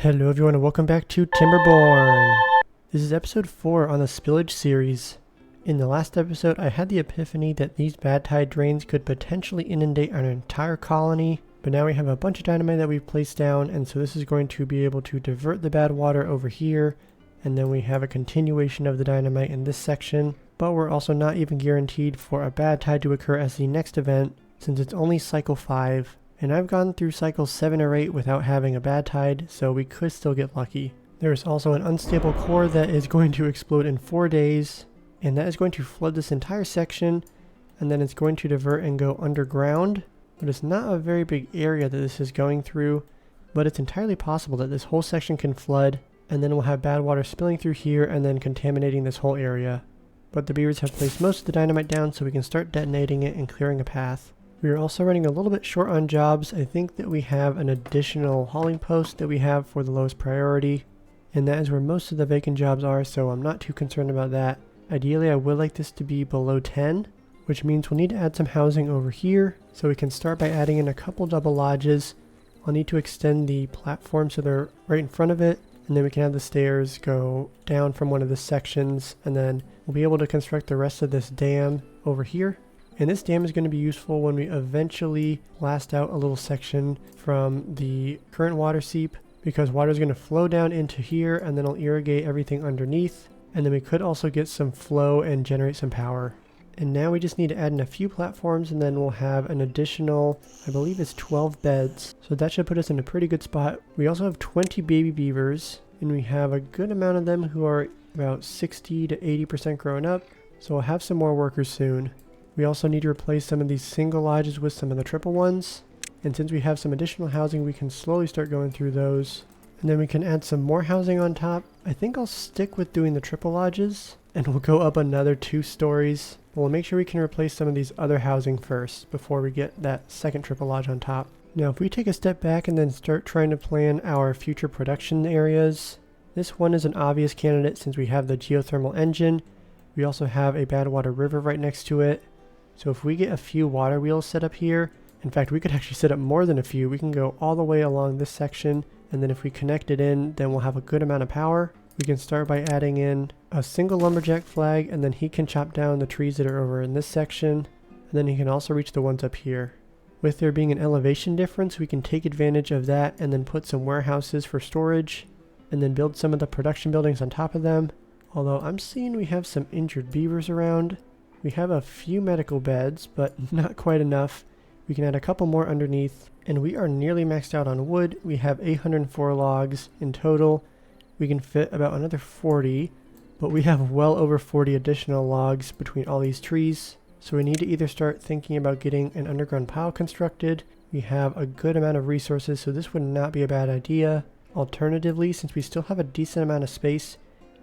Hello everyone and welcome back to Timberborn. This is episode 4 on the Spillage series. In the last episode I had the epiphany that these bad tide drains could potentially inundate an entire colony, but now we have a bunch of dynamite that we've placed down, and so this is going to be able to divert the bad water over here, and then we have a continuation of the dynamite in this section, but we're also not even guaranteed for a bad tide to occur as the next event since it's only cycle 5. And I've gone through cycles 7 or 8 without having a bad tide, so we could still get lucky. There is also an unstable core that is going to explode in 4 days, and that is going to flood this entire section, and then it's going to divert and go underground. But it's not a very big area that this is going through, but it's entirely possible that this whole section can flood, and then we'll have bad water spilling through here and then contaminating this whole area. But the beavers have placed most of the dynamite down so we can start detonating it and clearing a path. We are also running a little bit short on jobs. I think that we have an additional hauling post that we have for the lowest priority, and that is where most of the vacant jobs are, so I'm not too concerned about that. Ideally I would like this to be below 10, which means we'll need to add some housing over here, so we can start by adding in a couple double lodges. I'll need to extend the platform so they're right in front of it, and then we can have the stairs go down from one of the sections, and then we'll be able to construct the rest of this dam over here. And this dam is going to be useful when we eventually blast out a little section from the current water seep, because water is going to flow down into here and then it'll irrigate everything underneath, and then we could also get some flow and generate some power. And now we just need to add in a few platforms, and then we'll have an additional, I believe it's 12 beds, so that should put us in a pretty good spot. We also have 20 baby beavers, and we have a good amount of them who are about 60 to 80% grown up, so we'll have some more workers soon. We also need to replace some of these single lodges with some of the triple ones, and since we have some additional housing we can slowly start going through those, and then we can add some more housing on top. I think I'll stick with doing the triple lodges, and we'll go up another 2 stories, but we'll make sure we can replace some of these other housing first before we get that second triple lodge on top. Now if we take a step back and then start trying to plan our future production areas, this one is an obvious candidate since we have the geothermal engine. We also have a bad water river right next to it. So if we get a few water wheels set up here, in fact we could actually set up more than a few, we can go all the way along this section, and then if we connect it in, then we'll have a good amount of power. We can start by adding in a single lumberjack flag, and then he can chop down the trees that are over in this section, and then he can also reach the ones up here. With there being an elevation difference, we can take advantage of that and then put some warehouses for storage, and then build some of the production buildings on top of them. Although I'm seeing we have some injured beavers around. We have a few medical beds, but not quite enough. We can add a couple more underneath, and we are nearly maxed out on wood. We have 804 logs in total. We can fit about another 40, but we have well over 40 additional logs between all these trees. So we need to either start thinking about getting an underground pile constructed. We have a good amount of resources, so this would not be a bad idea. Alternatively, since we still have a decent amount of space,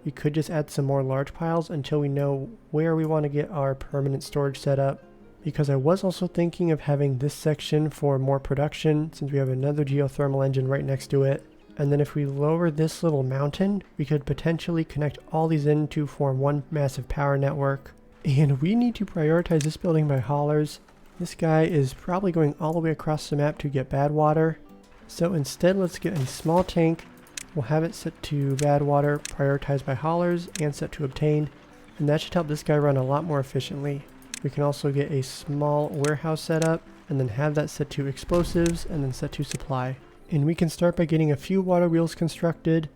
we could just add some more large piles until we know where we want to get our permanent storage set up. Because I was also thinking of having this section for more production, since we have another geothermal engine right next to it. And then if we lower this little mountain, we could potentially connect all these in to form one massive power network. And we need to prioritize this building by haulers. This guy is probably going all the way across the map to get bad water. So instead let's get a small tank. We'll have it set to bad water, prioritized by haulers, and set to obtain, and that should help this guy run a lot more efficiently. We can also get a small warehouse set up, and then have that set to explosives, and then set to supply. And we can start by getting a few water wheels constructed.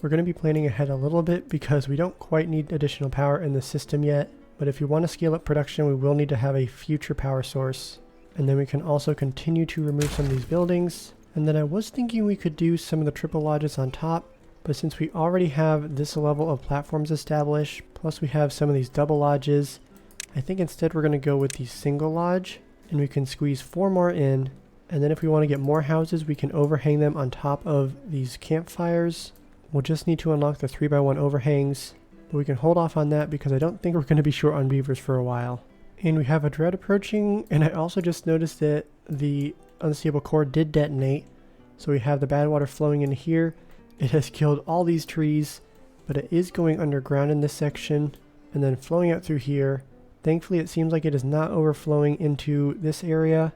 We're going to be planning ahead a little bit because we don't quite need additional power in the system yet, but if we want to scale up production we will need to have a future power source. And then we can also continue to remove some of these buildings. And then I was thinking we could do some of the triple lodges on top, but since we already have this level of platforms established, plus we have some of these double lodges, I think instead we're going to go with the single lodge, and we can squeeze 4 more in. And then if we want to get more houses, we can overhang them on top of these campfires. We'll just need to unlock the 3x1 overhangs, but we can hold off on that because I don't think we're going to be short on beavers for a while. And we have a drought approaching, and I also just noticed that the unstable core did detonate, so we have the bad water flowing in here. It has killed all these trees, but it is going underground in this section and then flowing out through here. Thankfully it seems like it is not overflowing into this area,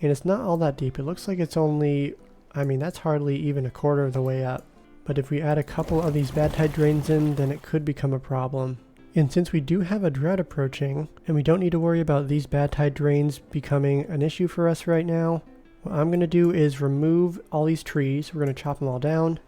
and it's not all that deep. It looks like it's only, I mean that's hardly even a quarter of the way up. but if we add a couple of these badtide drains in, then it could become a problem. And since we do have a drought approaching, and we don't need to worry about these badtide drains becoming an issue for us right now, what I'm going to do is remove all these trees. We're going to chop them all down.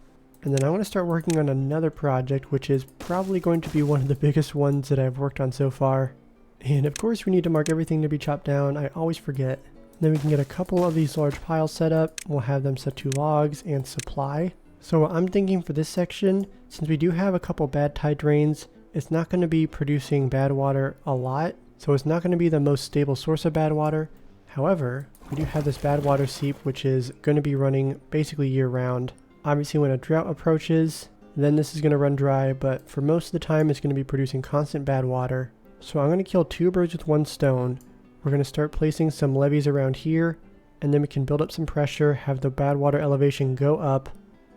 And then I'm going to start working on another project, which is probably going to be one of the biggest ones that I've worked on so far. And of course we need to mark everything to be chopped down. I always forget. Then we can get a couple of these large piles set up. We'll have them set to logs and supply. So what I'm thinking for this section, since we do have a couple badtide drains, it's not going to be producing bad water a lot. So it's not going to be the most stable source of bad water. However, we do have this bad water seep, which is going to be running basically year round. Obviously when a drought approaches, then this is going to run dry, but for most of the time it's going to be producing constant bad water. So I'm going to kill 2 birds with 1 stone. We're going to start placing some levees around here, and then we can build up some pressure, have the bad water elevation go up,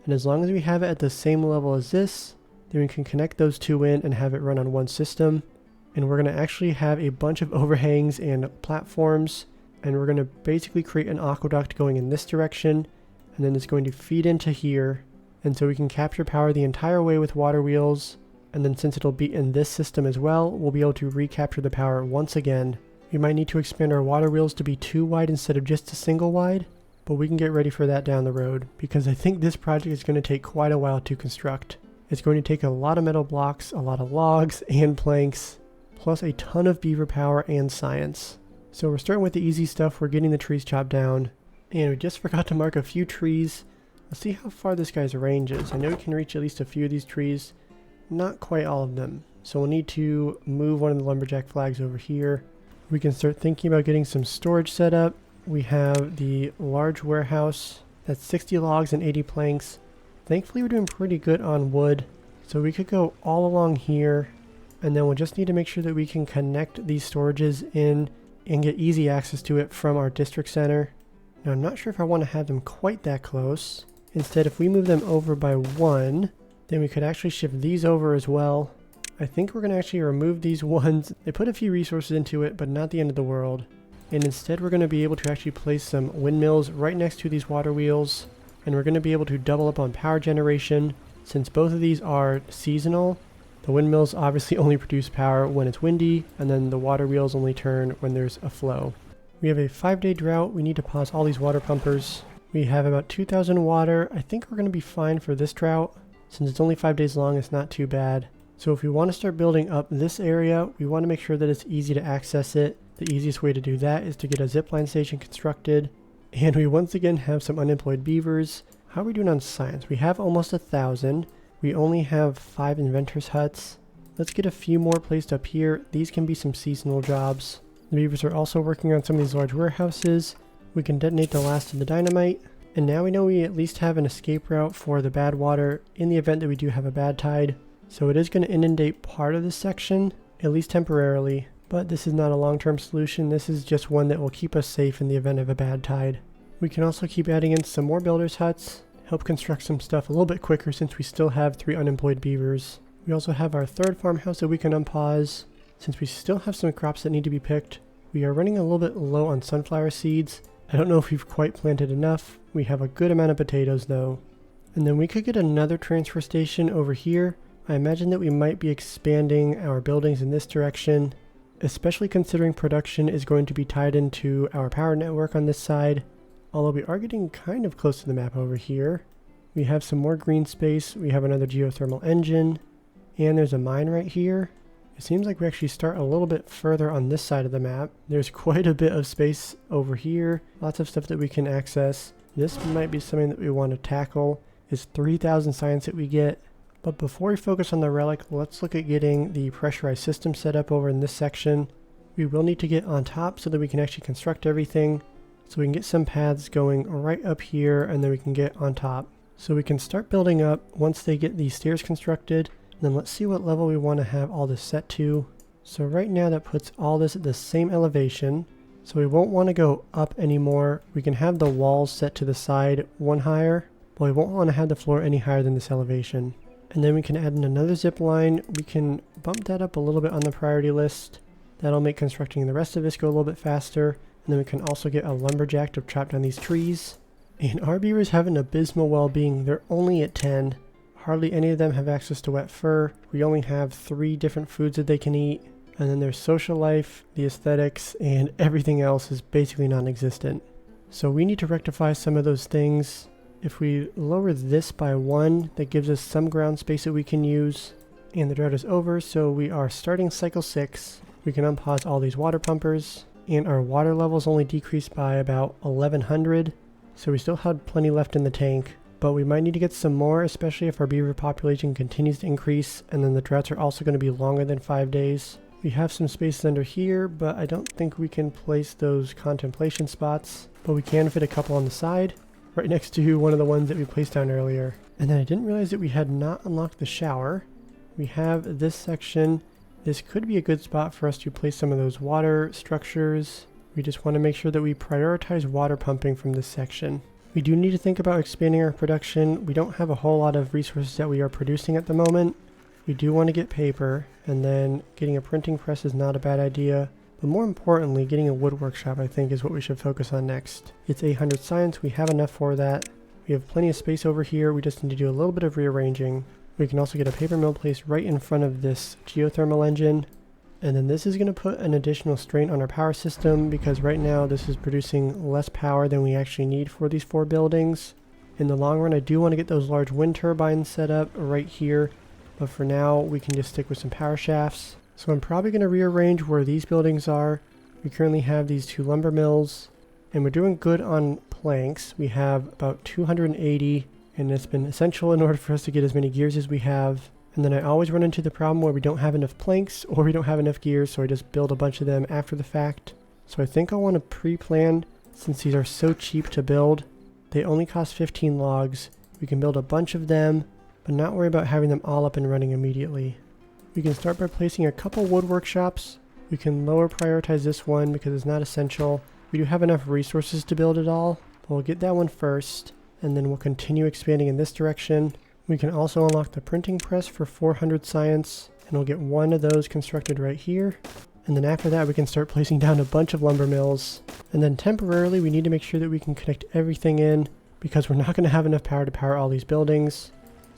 and as long as we have it at the same level as this, then we can connect those 2 in and have it run on one system. And we're going to actually have a bunch of overhangs and platforms, and we're going to basically create an aqueduct going in this direction, and then it's going to feed into here, and so we can capture power the entire way with water wheels. And then since it'll be in this system as well, we'll be able to recapture the power once again. We might need to expand our water wheels to be 2 wide instead of just a single wide, but we can get ready for that down the road, because I think this project is going to take quite a while to construct. It's going to take a lot of metal blocks, a lot of logs and planks, plus a ton of beaver power and science. So we're starting with the easy stuff. We're getting the trees chopped down, and we just forgot to mark a few trees. Let's see how far this guy's range is. I know we can reach at least a few of these trees. Not quite all of them. So we'll need to move one of the lumberjack flags over here. We can start thinking about getting some storage set up. We have the large warehouse. That's 60 logs and 80 planks. Thankfully we're doing pretty good on wood. So we could go all along here, and then we'll just need to make sure that we can connect these storages in and get easy access to it from our district center. Now I'm not sure if I want to have them quite that close. Instead, if we move them over by 1, then we could actually shift these over as well. I think we're going to actually remove these ones. They put a few resources into it, but not the end of the world. And instead we're going to be able to actually place some windmills right next to these water wheels. And we're going to be able to double up on power generation. Since both of these are seasonal, the windmills obviously only produce power when it's windy, and then the water wheels only turn when there's a flow. We have a 5-day drought. We need to pause all these water pumpers. We have about 2,000 water. I think we're going to be fine for this drought. Since it's only 5 days long, it's not too bad. So if we want to start building up this area, we want to make sure that it's easy to access it. The easiest way to do that is to get a zipline station constructed. And we once again have some unemployed beavers. How are we doing on science? We have almost 1,000. We only have 5 inventors huts. Let's get a few more placed up here. These can be some seasonal jobs. The beavers are also working on some of these large warehouses. We can detonate the last of the dynamite. And now we know we at least have an escape route for the bad water in the event that we do have a bad tide. So it is going to inundate part of this section, at least temporarily. But this is not a long-term solution. This is just one that will keep us safe in the event of a bad tide. We can also keep adding in some more builders' huts, help construct some stuff a little bit quicker since we still have 3 unemployed beavers. We also have our 3rd farmhouse that we can unpause. Since we still have some crops that need to be picked, we are running a little bit low on sunflower seeds. I don't know if we've quite planted enough. We have a good amount of potatoes though. And then we could get another transfer station over here. I imagine that we might be expanding our buildings in this direction, especially considering production is going to be tied into our power network on this side. Although we are getting kind of close to the map over here. We have some more green space. We have another geothermal engine, and there's a mine right here. It seems like we actually start a little bit further on this side of the map. There's quite a bit of space over here. Lots of stuff that we can access. This might be something that we want to tackle. It's 3,000 science that we get. But before we focus on the relic, let's look at getting the pressurized system set up over in this section. We will need to get on top so that we can actually construct everything. So we can get some paths going right up here, and then we can get on top. So we can start building up once they get these stairs constructed. Then let's see what level we want to have all this set to. So right now that puts all this at the same elevation. So we won't want to go up anymore. We can have the walls set to the side 1 higher, but we won't want to have the floor any higher than this elevation. And then we can add in another zip line. We can bump that up a little bit on the priority list. That'll make constructing the rest of this go a little bit faster. And then we can also get a lumberjack to chop down these trees. And our beavers have an abysmal well-being. They're only at 10. hardly any of them have access to wet fur. We only have 3 different foods that they can eat. And then their social life, the aesthetics, and everything else is basically non-existent. So we need to rectify some of those things. If we lower this by 1, that gives us some ground space that we can use. And the drought is over, so we are starting cycle 6. We can unpause all these water pumpers. And our water levels only decreased by about 1100. So we still had plenty left in the tank. But we might need to get some more, especially if our beaver population continues to increase. And then the droughts are also going to be longer than 5 days. We have some spaces under here, but I don't think we can place those contemplation spots. But we can fit a couple on the side, right next to one of the ones that we placed down earlier. And then I didn't realize that we had not unlocked the shower. We have this section. This could be a good spot for us to place some of those water structures. We just want to make sure that we prioritize water pumping from this section. We do need to think about expanding our production. We don't have a whole lot of resources that we are producing at the moment. We do want to get paper, and then getting a printing press is not a bad idea. But more importantly, getting a wood workshop I think is what we should focus on next. It's 800 science, we have enough for that. We have plenty of space over here, we just need to do a little bit of rearranging. We can also get a paper mill placed right in front of this geothermal engine. And then this is going to put an additional strain on our power system because right now this is producing less power than we actually need for these 4 buildings. In the long run I do want to get those large wind turbines set up right here. But for now, we can just stick with some power shafts. So I'm probably going to rearrange where these buildings are. We currently have these 2 lumber mills. And we're doing good on planks. We have about 280. And it's been essential in order for us to get as many gears as we have. And then I always run into the problem where we don't have enough planks or we don't have enough gears. So I just build a bunch of them after the fact. So I think I'll want to pre-plan since these are so cheap to build. They only cost 15 logs. We can build a bunch of them, but not worry about having them all up and running immediately. We can start by placing a couple wood workshops. We can lower prioritize this one because it's not essential. We do have enough resources to build it all, but we'll get that one first, and then we'll continue expanding in this direction. We can also unlock the printing press for 400 science, and we'll get one of those constructed right here. And then after that we can start placing down a bunch of lumber mills. And then temporarily we need to make sure that we can connect everything in because we're not going to have enough power to power all these buildings.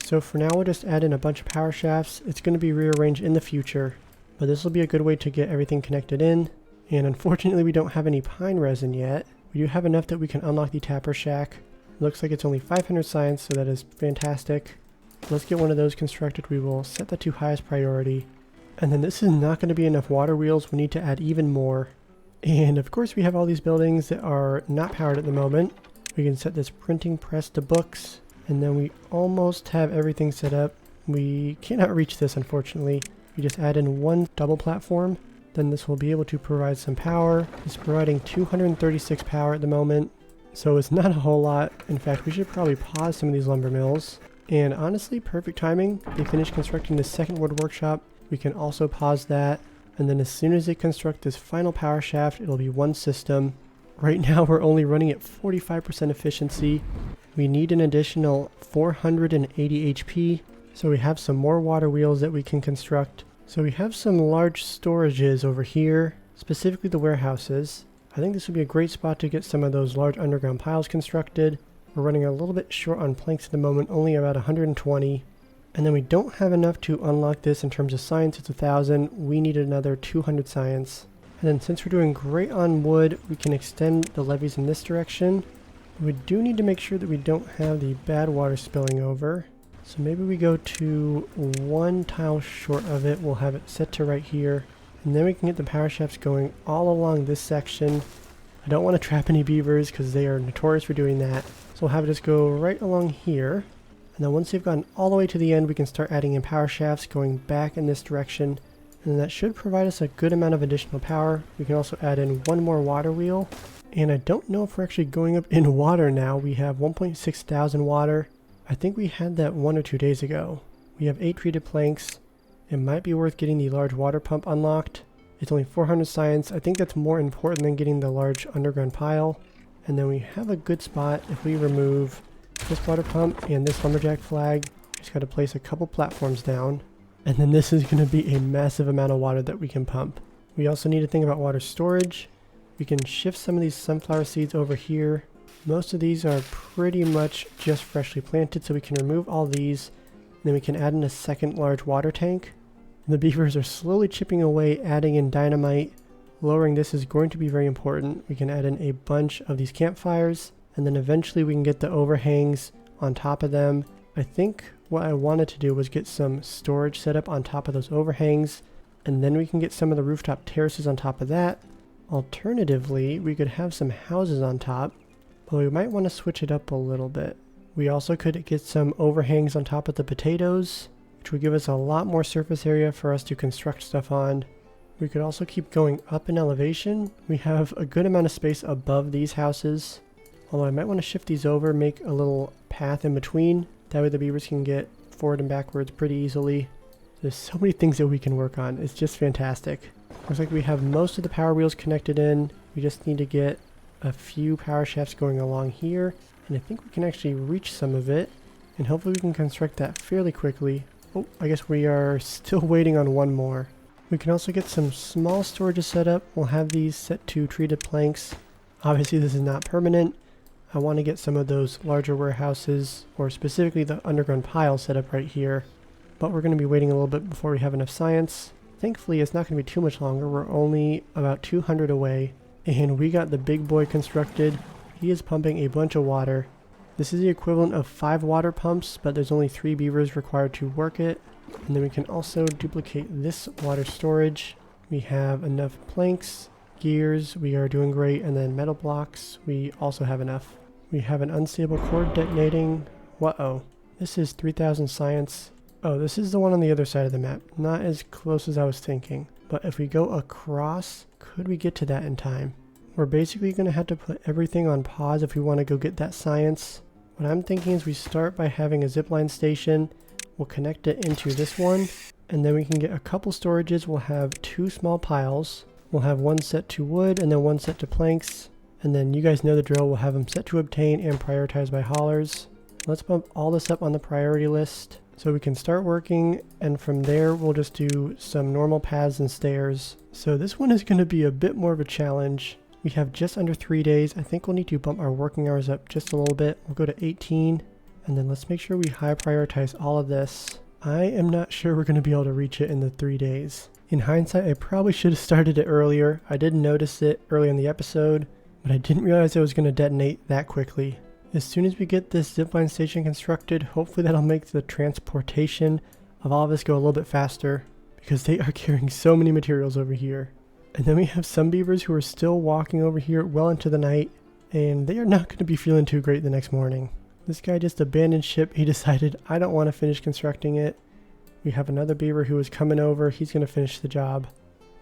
So for now we'll just add in a bunch of power shafts. It's going to be rearranged in the future, but this will be a good way to get everything connected in. And unfortunately we don't have any pine resin yet. We do have enough that we can unlock the tapper shack. It looks like it's only 500 science, so that is fantastic. Let's get one of those constructed. We will set that to highest priority. And then this is not going to be enough water wheels. We need to add even more. And of course we have all these buildings that are not powered at the moment. We can set this printing press to books. And then we almost have everything set up. We cannot reach this unfortunately. We just add in one double platform. Then this will be able to provide some power. It's providing 236 power at the moment. So it's not a whole lot. In fact, we should probably pause some of these lumber mills. And honestly, perfect timing. They finished constructing the second wood workshop. We can also pause that. And then as soon as they construct this final power shaft, it'll be one system. Right now we're only running at 45% efficiency. We need an additional 480 HP, so we have some more water wheels that we can construct. So we have some large storages over here, specifically the warehouses. I think this would be a great spot to get some of those large underground piles constructed. We're running a little bit short on planks at the moment, only about 120. And then we don't have enough to unlock this in terms of science. It's 1,000. We need another 200 science. And then since we're doing great on wood, we can extend the levees in this direction. We do need to make sure that we don't have the bad water spilling over. So maybe we go to 1 tile short of it. We'll have it set to right here. And then we can get the power shafts going all along this section. I don't want to trap any beavers because they are notorious for doing that. So we'll have it just go right along here. And then once they've gotten all the way to the end, we can start adding in power shafts going back in this direction. And that should provide us a good amount of additional power. We can also add in one more water wheel. And I don't know if we're actually going up in water now. We have 1.6 thousand water. I think we had that 1 or 2 days ago. We have 8 treated planks. It might be worth getting the large water pump unlocked. It's only 400 science. I think that's more important than getting the large underground pile. And then we have a good spot if we remove this water pump and this lumberjack flag. Just got to place a couple platforms down. And then this is going to be a massive amount of water that we can pump. We also need to think about water storage. We can shift some of these sunflower seeds over here. Most of these are pretty much just freshly planted, so we can remove all these Then we can add in a second large water tank. The beavers are slowly chipping away, adding in dynamite. Lowering this is going to be very important. We can add in a bunch of these campfires, and then eventually we can get the overhangs on top of them. I think what I wanted to do was get some storage set up on top of those overhangs, and then we can get some of the rooftop terraces on top of that. Alternatively, we could have some houses on top, but we might want to switch it up a little bit. We also could get some overhangs on top of the potatoes, which would give us a lot more surface area for us to construct stuff on. We could also keep going up in elevation. We have a good amount of space above these houses, although I might want to shift these over, make a little path in between. That way the beavers can get forward and backwards pretty easily. There's so many things that we can work on. It's just fantastic. Looks like we have most of the power wheels connected in. We just need to get a few power shafts going along here, and I think we can actually reach some of it, and hopefully we can construct that fairly quickly. Oh, I guess we are still waiting on one more. We can also get some small storages set up. We'll have these set to treated planks. Obviously this is not permanent. I want to get some of those larger warehouses, or specifically the underground pile, set up right here. But we're going to be waiting a little bit before we have enough science. Thankfully it's not going to be too much longer. We're only about 200 away, and we got the big boy constructed. He is pumping a bunch of water. This is the equivalent of 5 water pumps, but there's only 3 beavers required to work it. And then we can also duplicate this water storage. We have enough planks, gears, we are doing great, and then metal blocks, we also have enough. We have an unstable core detonating. Whoa, this is 3000 science. Oh, this is the one on the other side of the map. Not as close as I was thinking. But if we go across, could we get to that in time? We're basically going to have to put everything on pause if we want to go get that science. What I'm thinking is we start by having a zipline station. We'll connect it into this one, and then we can get a couple storages. We'll have 2 small piles. We'll have one set to wood and then one set to planks. And then you guys know the drill. We'll have them set to obtain and prioritized by haulers. Let's bump all this up on the priority list so we can start working, and from there we'll just do some normal paths and stairs. So this one is going to be a bit more of a challenge. We have just under 3 days. I think we'll need to bump our working hours up just a little bit. We'll go to 18. And then let's make sure we high prioritize all of this. I am not sure we're going to be able to reach it in the 3 days. In hindsight, I probably should have started it earlier. I did notice it early in the episode, but I didn't realize it was going to detonate that quickly. As soon as we get this zipline station constructed, hopefully that'll make the transportation of all of this go a little bit faster, because they are carrying so many materials over here. And then we have some beavers who are still walking over here well into the night, and they are not going to be feeling too great the next morning. This guy just abandoned ship. He decided, I don't want to finish constructing it. We have another beaver who is coming over. He's going to finish the job.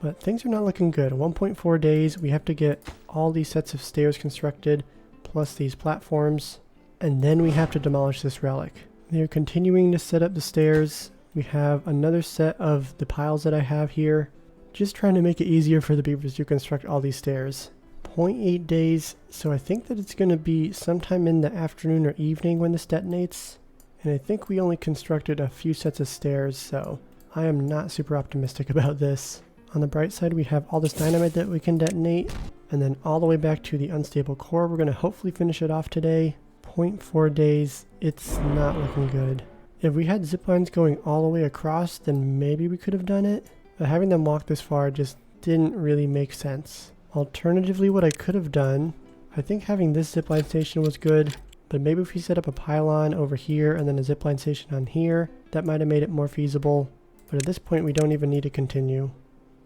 But things are not looking good. 1.4 days. We have to get all these sets of stairs constructed, plus these platforms. And then we have to demolish this relic. They're continuing to set up the stairs. We have another set of the piles that I have here. Just trying to make it easier for the beavers to construct all these stairs. 0.8 days, so I think that it's going to be sometime in the afternoon or evening when this detonates. And I think we only constructed a few sets of stairs, so I am not super optimistic about this. On the bright side, we have all this dynamite that we can detonate, and then all the way back to the unstable core. We're going to hopefully finish it off today. 0.4 days, it's not looking good. If we had ziplines going all the way across, then maybe we could have done it, but having them walk this far just didn't really make sense. Alternatively, what I could have done, I think having this zipline station was good, but maybe if we set up a pylon over here and then a zipline station on here, that might have made it more feasible. But at this point, we don't even need to continue.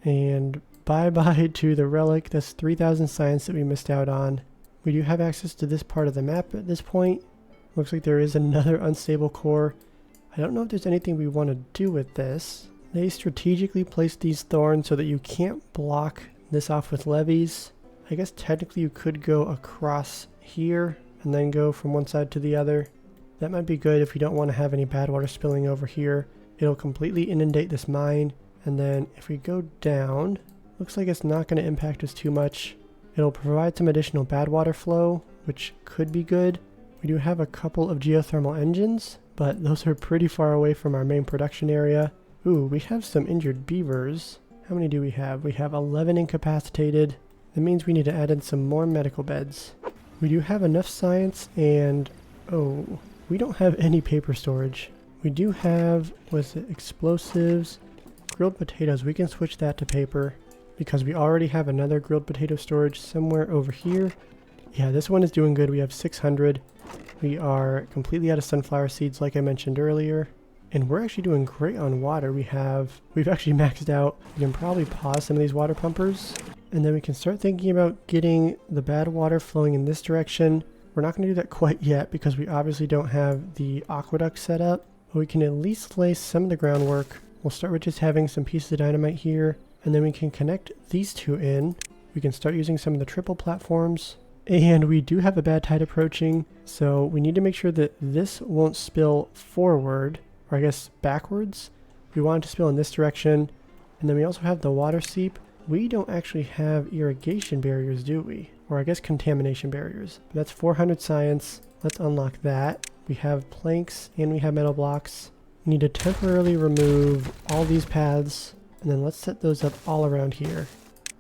And bye-bye to the relic. That's 3000 science that we missed out on. We do have access to this part of the map at this point. Looks like there is another unstable core. I don't know if there's anything we want to do with this. They strategically placed these thorns so that you can't block this off with levees. I guess technically you could go across here and then go from one side to the other. That might be good if you don't want to have any bad water spilling over here. It'll completely inundate this mine, and then if we go down, looks like it's not going to impact us too much. It'll provide some additional bad water flow, which could be good. We do have a couple of geothermal engines, but those are pretty far away from our main production area. Ooh, we have some injured beavers. How many do we have? We have 11 incapacitated. That means we need to add in some more medical beds. We do have enough science, and oh, we don't have any paper storage. We do have, was it explosives, grilled potatoes. We can switch that to paper because we already have another grilled potato storage somewhere over here. Yeah, this one is doing good. We have 600. We are completely out of sunflower seeds like I mentioned earlier. And we're actually doing great on water. We've actually maxed out. We can probably pause some of these water pumpers. And then we can start thinking about getting the bad water flowing in this direction. We're not going to do that quite yet because we obviously don't have the aqueduct set up. But we can at least lay some of the groundwork. We'll start with just having some pieces of dynamite here. And then we can connect these two in. We can start using some of the triple platforms. And we do have a bad tide approaching. So we need to make sure that this won't spill forward. Or I guess backwards. We want it to spill in this direction. And then we also have the water seep. We don't actually have irrigation barriers, do we? Or I guess contamination barriers. But that's 400 science. Let's unlock that. We have planks and we have metal blocks. We need to temporarily remove all these paths. And then let's set those up all around here.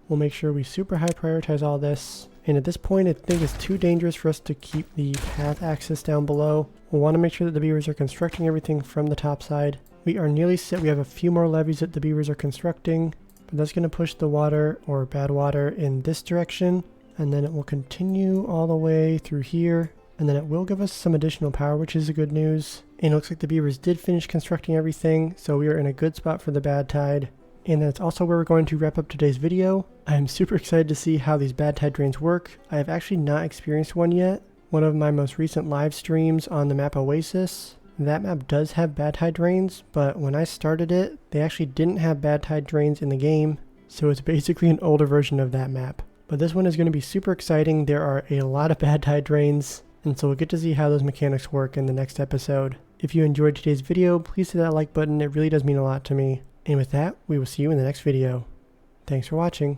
We'll make sure we super high prioritize all this. And at this point, I think it's too dangerous for us to keep the path access down below. We'll want to make sure that the beavers are constructing everything from the top side. We are nearly set. We have a few more levees that the beavers are constructing, but that's going to push the water or bad water in this direction. And then it will continue all the way through here. And then it will give us some additional power, which is a good news. And it looks like the beavers did finish constructing everything. So we are in a good spot for the bad tide. And that's also where we're going to wrap up today's video. I'm super excited to see how these bad tide drains work. I have actually not experienced one yet. One of my most recent live streams on the map Oasis, that map does have bad tide drains, but when I started it, they actually didn't have bad tide drains in the game. So it's basically an older version of that map. But this one is going to be super exciting. There are a lot of bad tide drains, and so we'll get to see how those mechanics work in the next episode. If you enjoyed today's video, please hit that like button. It really does mean a lot to me. And with that, we will see you in the next video. Thanks for watching.